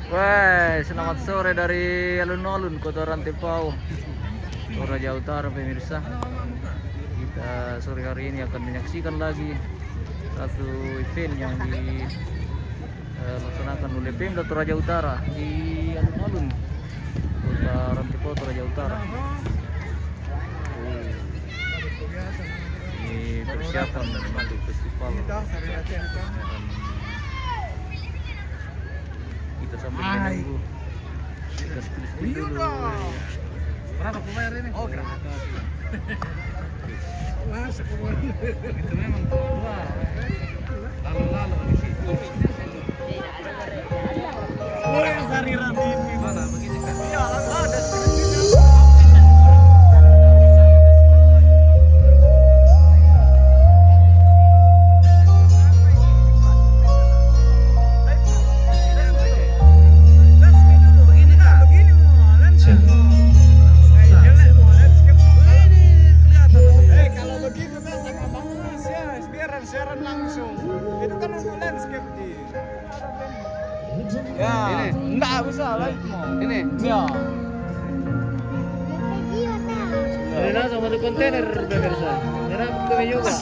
Wah, selamat sore dari alun-alun Kota Rantepao, Toraja Utara pemirsa. Kita sore hari ini akan menyaksikan lagi satu event yang dilaksanakan oleh Pemda Toraja Utara di alun-alun Kota Rantepao, Toraja Utara. Ini persiapan untuk festival. Kita sambil menunggu. Kita spill dulu. Berapa aku bayar ini? Oh, gratis. Masa aku bayar? Itu memang tua. Lalu di situ. Oh, yang sari rati ini. Mana? Begini kan? Iya, ada. Siaran langsung itu kan untuk landscape di ya ini enggak bisa live mau ini ya Ini langsung masuk kontainer pemirsa. Merah kami juga.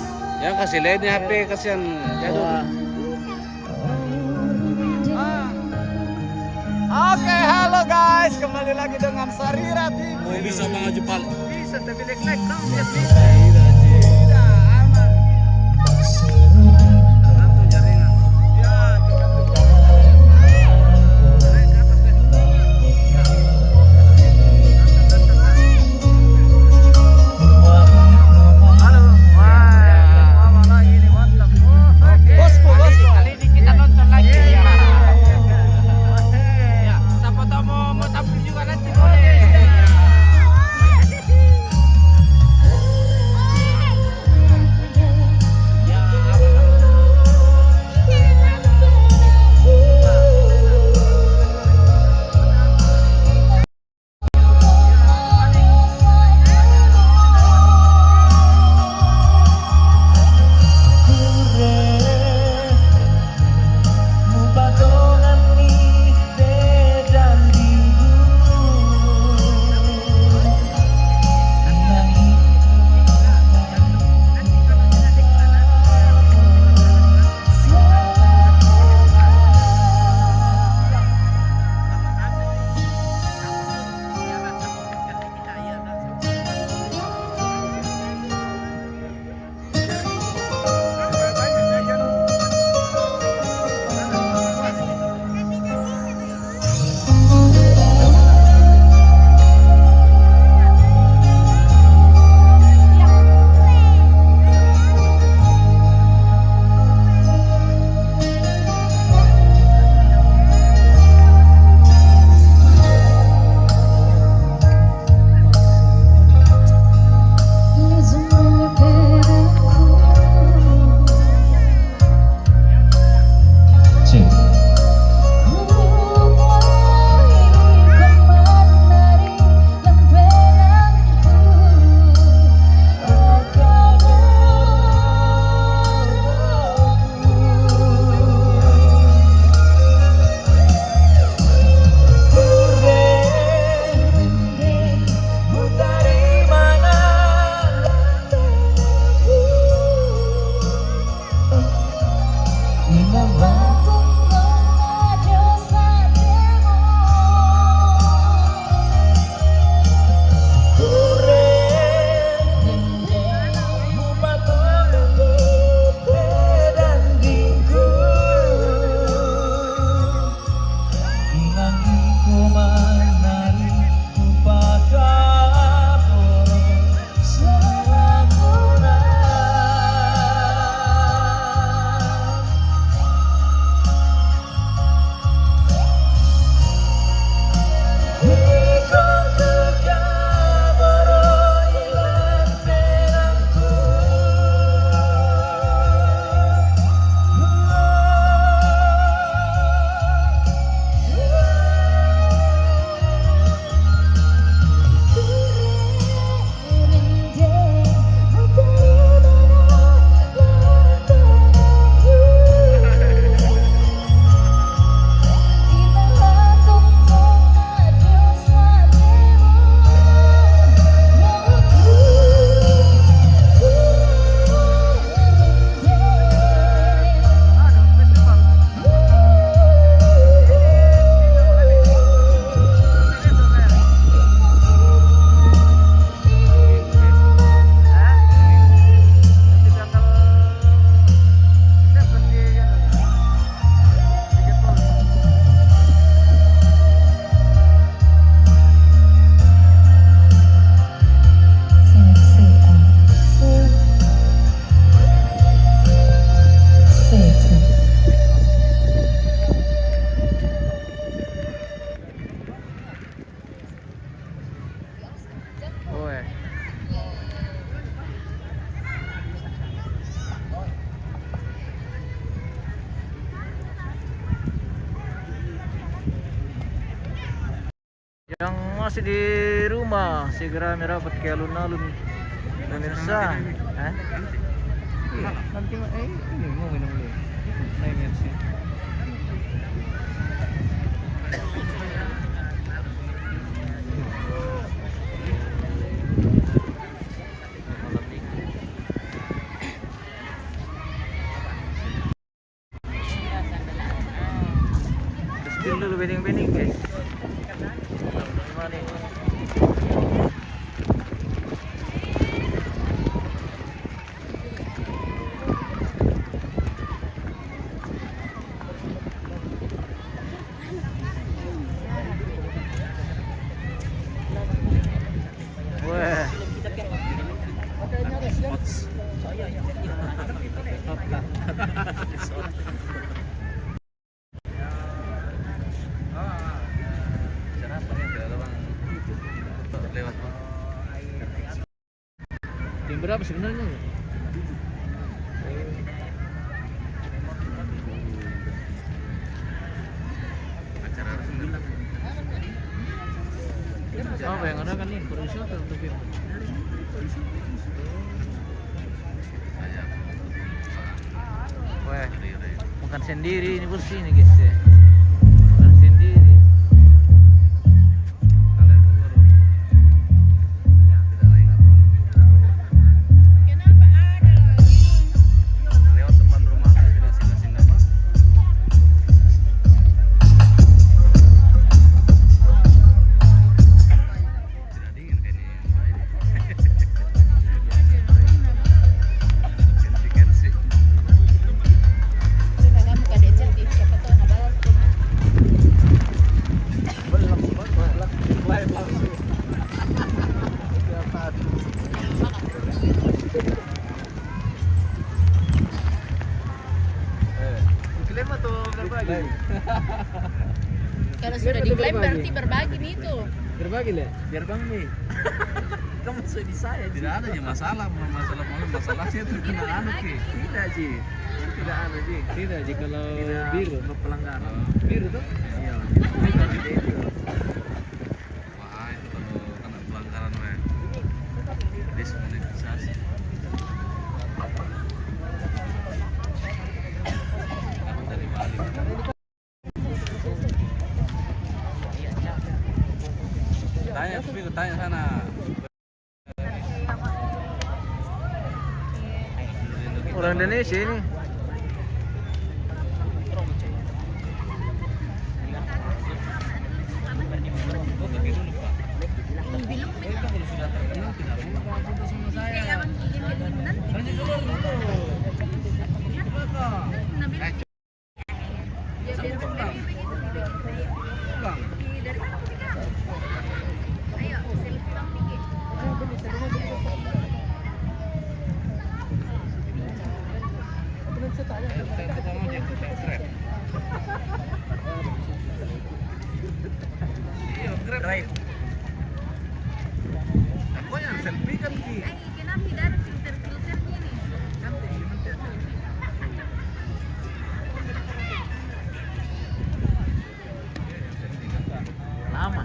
ya kasih lainnya HP kasihan jadul. Oke, halo guys, kembali lagi dengan Sarira TV. Oh, bisa Bang Jepal. Bisa tapi like dong, lihat bisa. Yang masih di rumah segera merapat ke alun-alun pemirsa. Hah? Iya, nanti ini mau minum dulu. Naik Mercy. Testing dulu bening-bening guys. Gimana nih? Wah. Jam berapa sebenarnya? Apa yang ada kan nih? Pariwisata untuk film. Wah, makan sendiri ini bersih nih guys ya. Makan sendiri. Kalau sudah diklaim berarti berbagi nih itu. Berbagi lah, biar bang nih. Kamu sudah di saya. Tidak ada ya masalah masalahnya itu kena anu ki. Tidak Ji, tidak ada Ji. Tidak Ji kalau biru pelanggaran. Biru tuh? Iya. Wah itu kalau kena pelanggaran diskonetisasi. Dari Bali. Tanya sana. Orang Indonesia ini. Drive. Aku yang selfie kan ki. Kenapa tidak ada filter-filternya nih? Lama.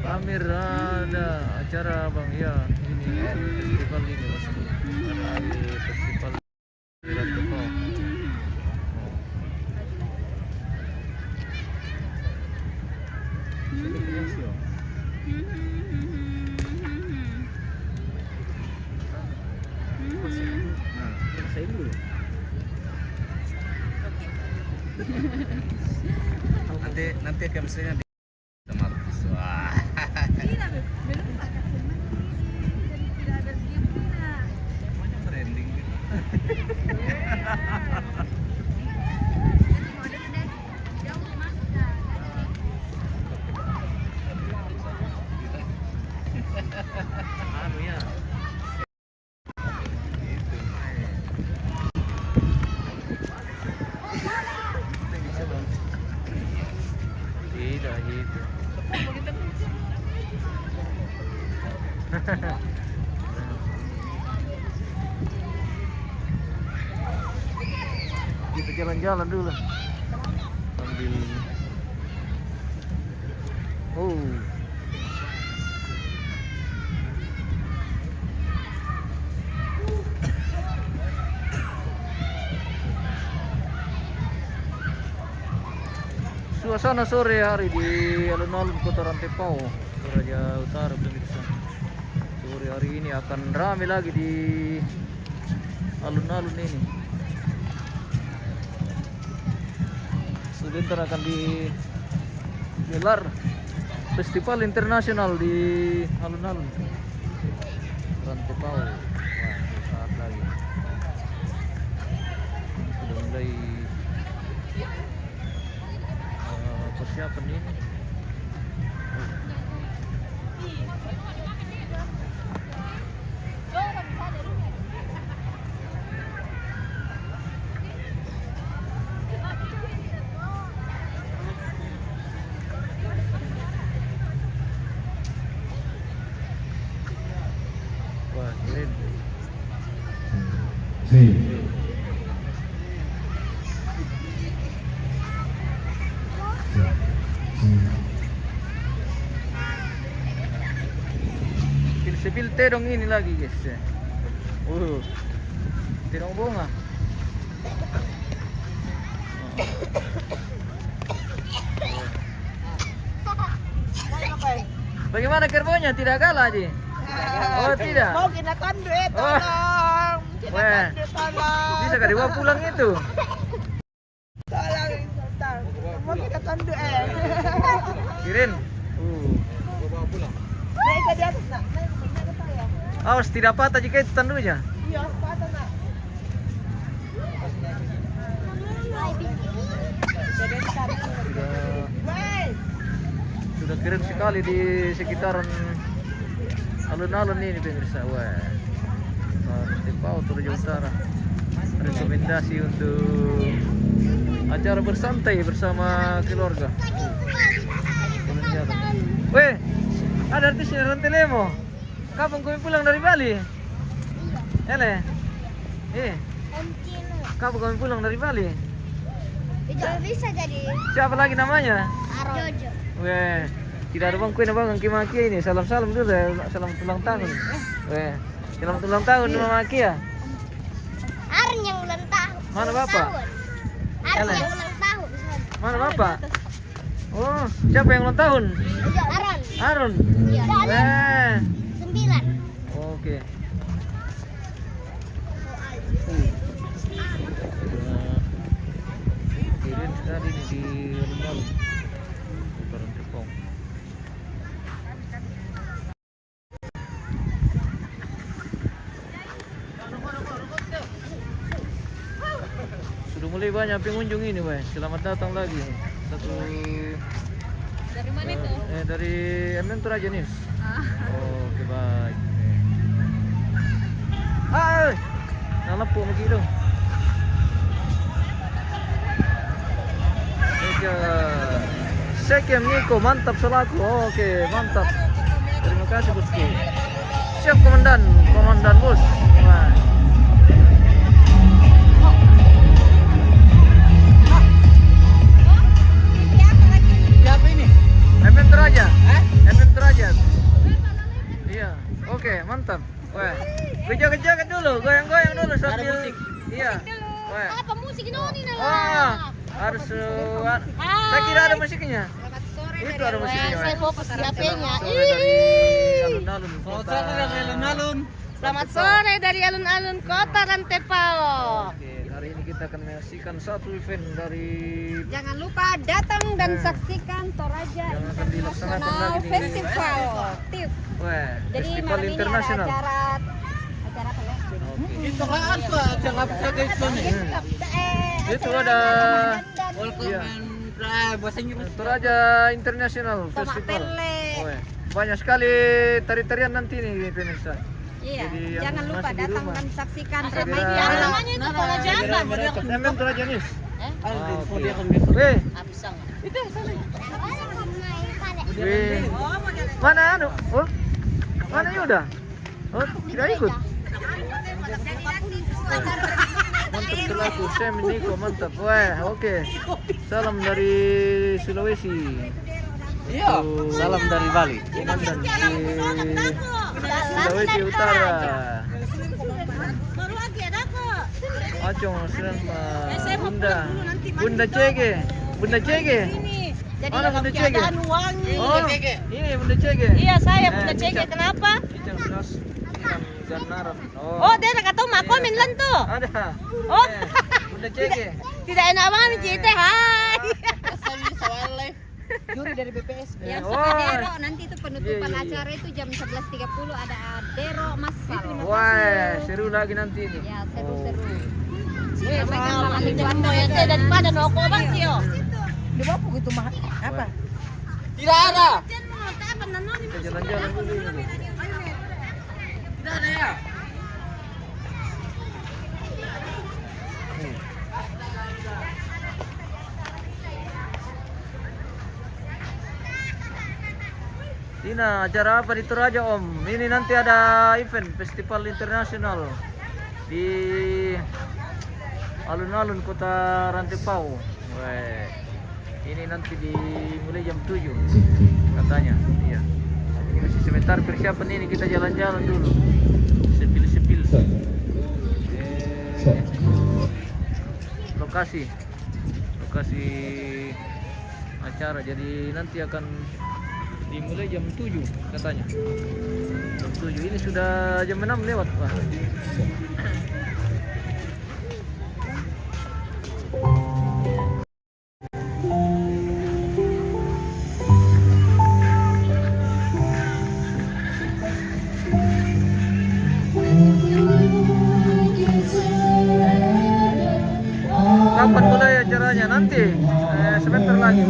Pamer ada acara bang ya ini festival ini pasti ada festival Wilayah Toko. Nanti chemistry-nya di sama artis. Wah. Tidak, belum pakai filter. Tidak ada filternya. Semuanya branding gitu. Jauh masuk dah. Anu ya. Tidak gitu. Kita jalan-jalan dulu sambil Suasana sore hari di alun-alun Kota Rantepao, Toraja Utara pemirsa. Sore hari ini akan ramai lagi di alun-alun ini. Sebentar akan digelar festival internasional di alun-alun Rantepao. Wah, saat lagi sudah mulai persiapan ini. Wah, keren. Sepil terong ini lagi guys. Terong bunga. Bagaimana kerbonya? Tidak kalah aja. Oh tidak. Mau kinakan duit, tolong. Kinakan duit, tolong. Bisa gak dibawa pulang itu? Tolong, tolong. Mau kinakan duit. Kirin. Bawa pulang. Naik ke di atas, nak. Naik ke saya. Awas tidak patah jika itu tandunya. Iya, sepatu, nak. Sudah keren sekali di sekitaran alun-alun ini pemirsa. Wah, Rantepao Toraja Utara. Rekomendasi untuk acara bersantai bersama keluarga. Weh, ada artisnya Rantelemo. Kapan kau pulang dari Bali? Ele? Kapan kau pulang dari Bali? Tidak bisa jadi Siapa lagi namanya? Jojo. Weh, tidak ada bang kue na bang Maki ini. Salam-salam dulu ya. Salam ulang tahun. Weh, selamat ulang tahun Maki ya. Aren yang ulang tahun. Mana Bapak? Aren Ele. yang ulang tahun. Mana Bapak? Oh, siapa yang ulang tahun? Aren. Arun. Iya. Weh. 9. Oke. Keren sekali ini di alun-alun Kota Rantepao. Sudah mulai banyak pengunjung ini, Weh. Selamat datang lagi. Satu Dari mana itu? dari Toraja News. Oke, baik. Hai. Nalapo mo kilo. Sekian Niko, mantap selaku. Oke, mantap. Terima kasih bosku. Siap komandan bos. Wah. Siapa ini? Toraja. Toraja. Iya. Oke, mantap. Wah. Gejak-gejak dulu, goyang-goyang dulu sambil musik. Iya. Wah. Apa musik ini nih? Harus saya kira ada musiknya. Selamat sore Itu ada musiknya. Saya fokus di HP-nya. Sore dari alun-alun kota. Selamat sore dari alun-alun Kota Rantepao. Oke, hari ini kita akan menyaksikan satu event dari Jangan lupa datang dan saksikan Toraja yang akan dilaksanakan International lagi di Festival. TIF. Wah, Jadi festival malam ini ada internasional. acara apa ya? Oke. Itu kan apa? Jangan pakai itu nih. Itu ada Welcome Iya. and bahasa Inggris. Toraja International Sama Festival. tele. Wah, banyak sekali tari-tarian nanti nih pemirsa. Iya, Jadi yang jangan lupa masih di datang rumah. dan saksikan Segera- ramainya. Namanya itu Toraja apa? Toraja News. Oke. Weh, Absang. weh. Mana anu? Oh, mana Yuda? Oh, tidak ikut. Mantap selaku Sam Niko, mantap. Wah, oke. Salam dari Sulawesi. Iya. Salam dari Bali. Komandan di Sulawesi Utara. Acong Bunda Cege. Bunda Cege. Jadi Mana Bunda Cege? keadaan wangi. Oh, ini Bunda Cege. Iya, saya Bunda Cege. Kenapa? Icang Sunas dan Narap. Oh, dia nak tahu mak komen lan tuh. Ada. Oh. Bunda Cege. Tidak enak banget Cite. Hai. Juri dari BPS. Yang suka Dero nanti itu penutupan Iya. acara itu jam 11.30 ada Dero massal. Wah, seru lagi nanti ini. Ya, seru-seru. Daripada noko bang Tio. Di bawah begitu mah apa? Tidak ada. Kita jalan-jalan dulu ini. Tidak ada ya. Tina, acara apa di Toraja Om? Ini nanti ada event festival internasional di alun-alun kota Rantepau. Weh, ini nanti dimulai jam 7 katanya. Iya. Ini masih sebentar persiapan ini, kita jalan-jalan dulu. Sepil-sepil. Lokasi acara. Jadi nanti akan dimulai jam 7 katanya. Jam 7 ini sudah jam 6 lewat, Pak. Kapan mulai acaranya? Nanti sebentar lagi.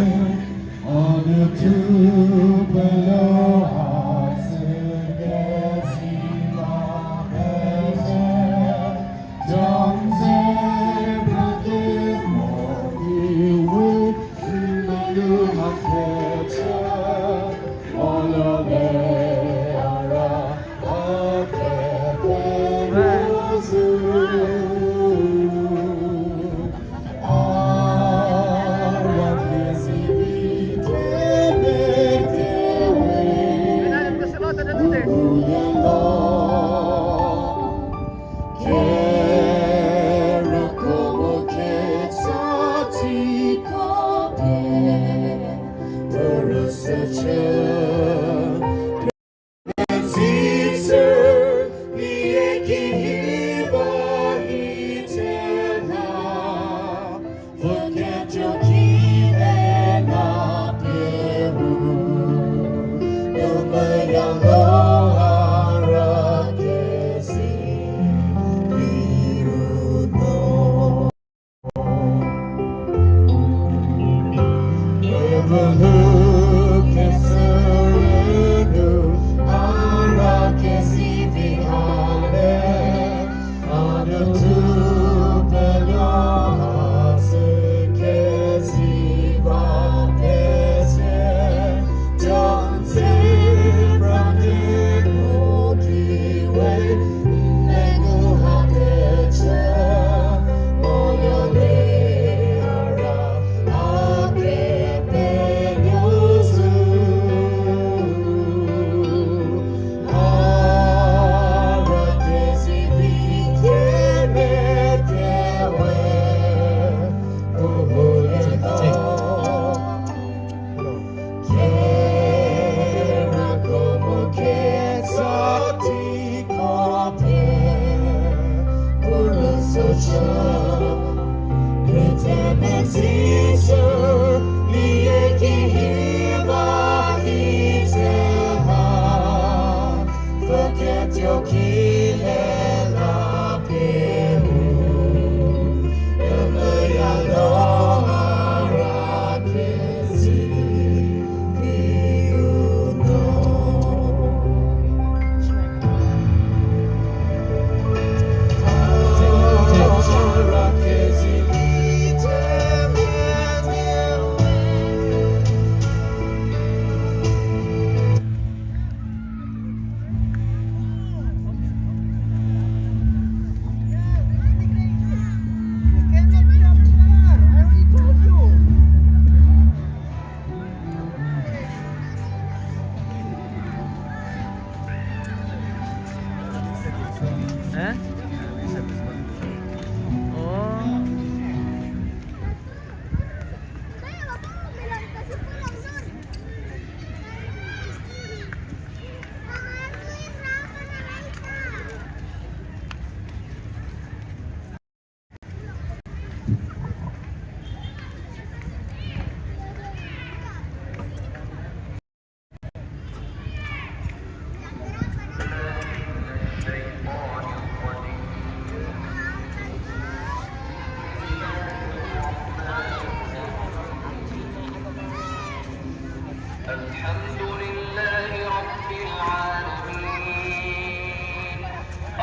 الحمد لله رب العالمين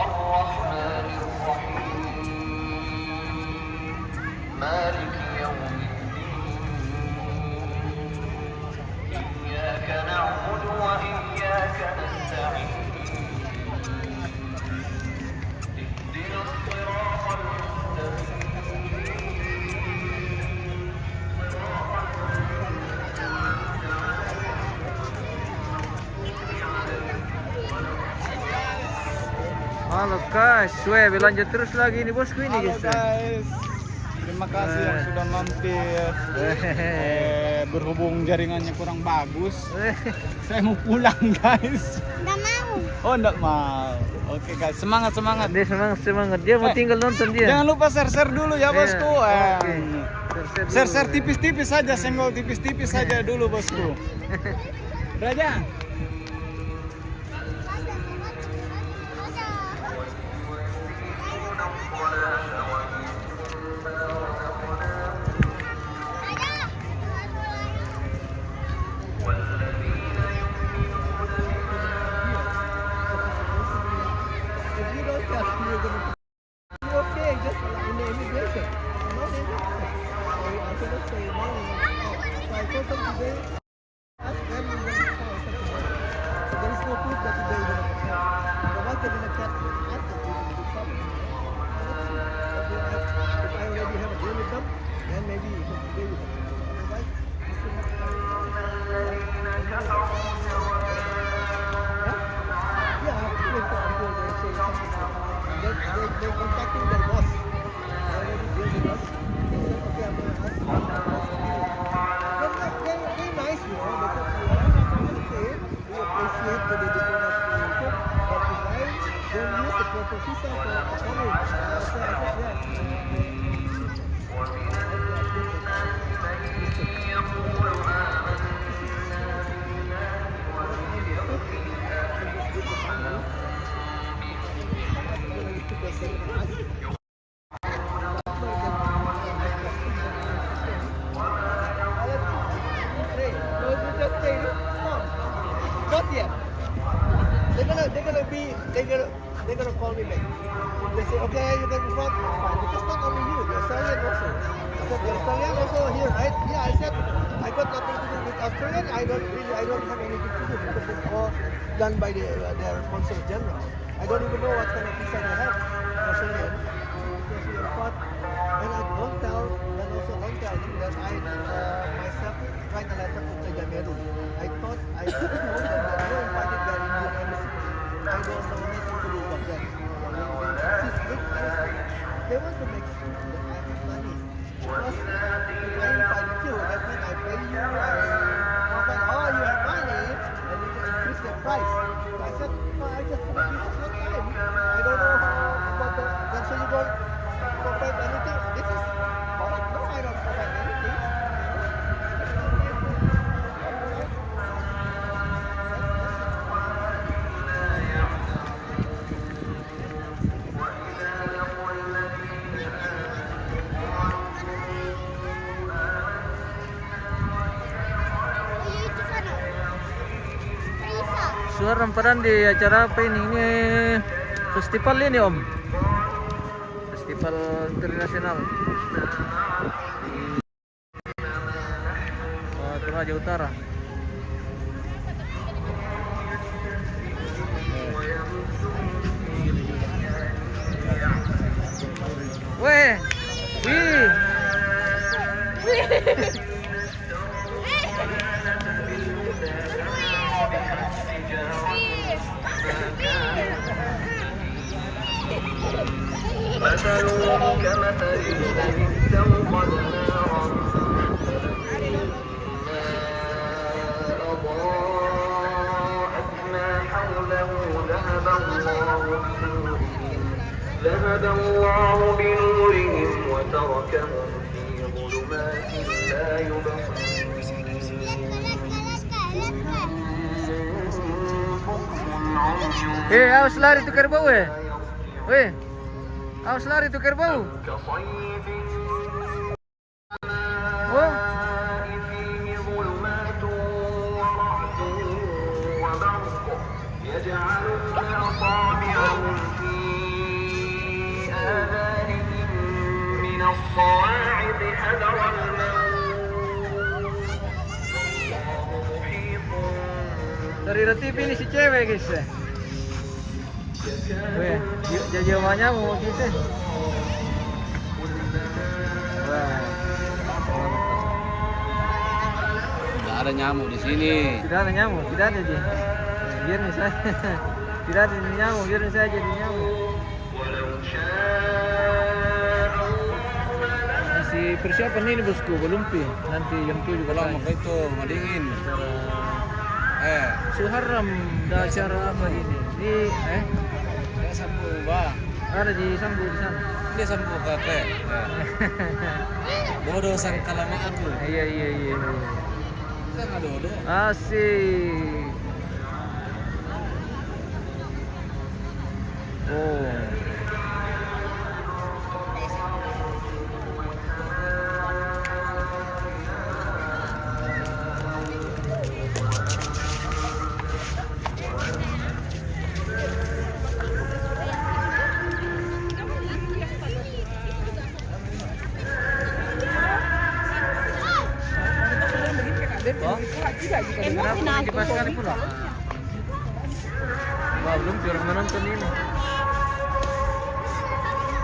الرحمن الرحيم مالك يوم الدين إياك نعبد وإياك نستعين اهدنا الصراط Halo guys, weh lanjut terus lagi nih bosku ini Halo guys. guys, terima kasih yang sudah mampir. Berhubung jaringannya kurang bagus, saya mau pulang guys. Nggak mau. Oh enggak mau. Oke guys, semangat semangat. Dia semangat dia mau tinggal nonton dia. Jangan lupa share dulu ya bosku. Oke. Share tipis-tipis saja, senggol tipis-tipis saja dulu bosku. Raja. They contacting their boss. Already deal with us. They said, okay, I'm going to ask you. They're nice, you know. They said, okay, we appreciate the diplomacy, but the guy don't use the proper visa for foreign. So I said, not yet. They're gonna call me back. They say, okay, you can front, fine. Because not only you, the Australian also. I said, the Australian also here, right? Yeah, I said, I got nothing to do with Australian. I don't have anything to do because it's all done by their consul general. I don't even know what kind of visa they have, Australian. But when I don't tell, then also don't tell them that I myself write a letter to Tejameru. I thought I didn't know that they were invited their Indian embassy. I don't know nothing to do about that. They want to make sure that I have money. Because if I invite you, that means I pay you, oh, you have money, and you can increase the price. So I said, no, I just want to give it your time. I don't know about that, so you don't provide anything. This is, no, I don't provide anything. Suara peran di acara apa ini? Ini festival ini om. Festival internasional di Toraja Utara. Weh, wih. مثلهم كمثل الذي استوقد نارا أضاءت ما حوله ذهب الله بنورهم وتركهم في ظلمات لا يبصرون Awas lari tuh kerbau awas lari tuh kerbau. Oh. يجعلون أصابعهم في آذانهم من الصواعق حذر الموت والله محيط Dari TV ini si cewek guys ya. Weh, jajamannya mau gitu. Wah. Tidak ada nyamuk di sini. Tidak ada nyamuk, tidak ada dia. Biar nih saya. Tidak ada nyamuk, biar nih saya jadi nyamuk. ولو شاء Masih persiapan ini bosku, belum pi. Nanti jam 7 Pulang katanya. itu dingin. Suharam dah acara apa ini? Ini Dia sambung bah. ada di Sambu di sana. Dia sambung kafe. Bodoh sang kalama aku. Iya. Saya nggak dodo. Asik. Oh. Kenapa kipas sekali pula? Wah, belum orang menonton ini.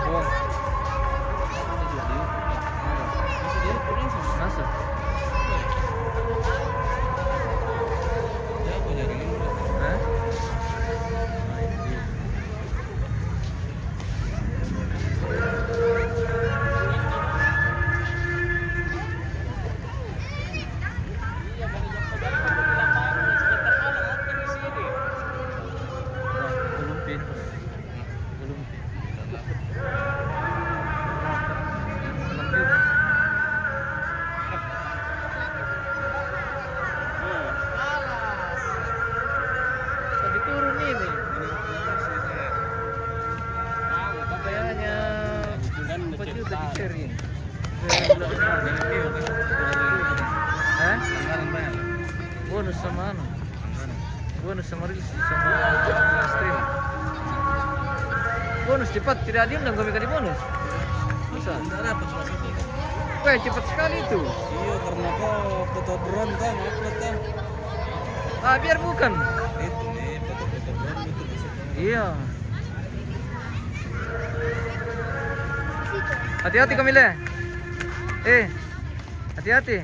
Oh. Masuk. Ya punya dingin. Hah? Belum pin. Belum pin. Tapi turun ini. Kayaknya 4 juta di share ini. Hah? Bonus sama anu. Bonus sama reels sama stream. Bonus cepat, tidak diundang kami kali bonus. Masa? Tidak dapat masuk. Wah, cepat sekali itu. Iya karena kau foto drone kan upload kan. Ah, biar bukan. Itu nih foto drone itu bisa. Iya. Hati-hati Kamila. Hati-hati.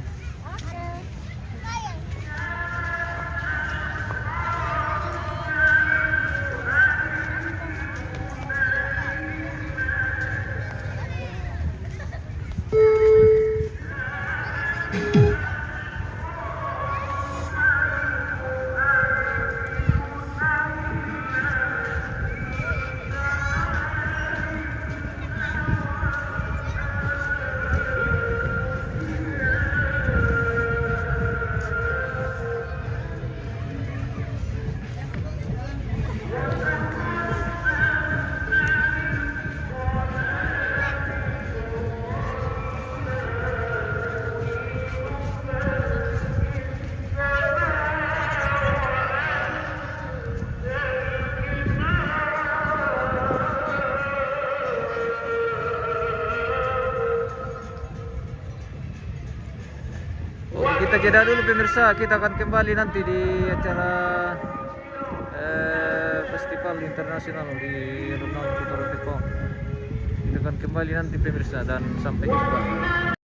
Kita jeda dulu pemirsa, kita akan kembali nanti di acara festival internasional di alun-alun Kota Depok. Kita akan kembali nanti pemirsa dan sampai jumpa.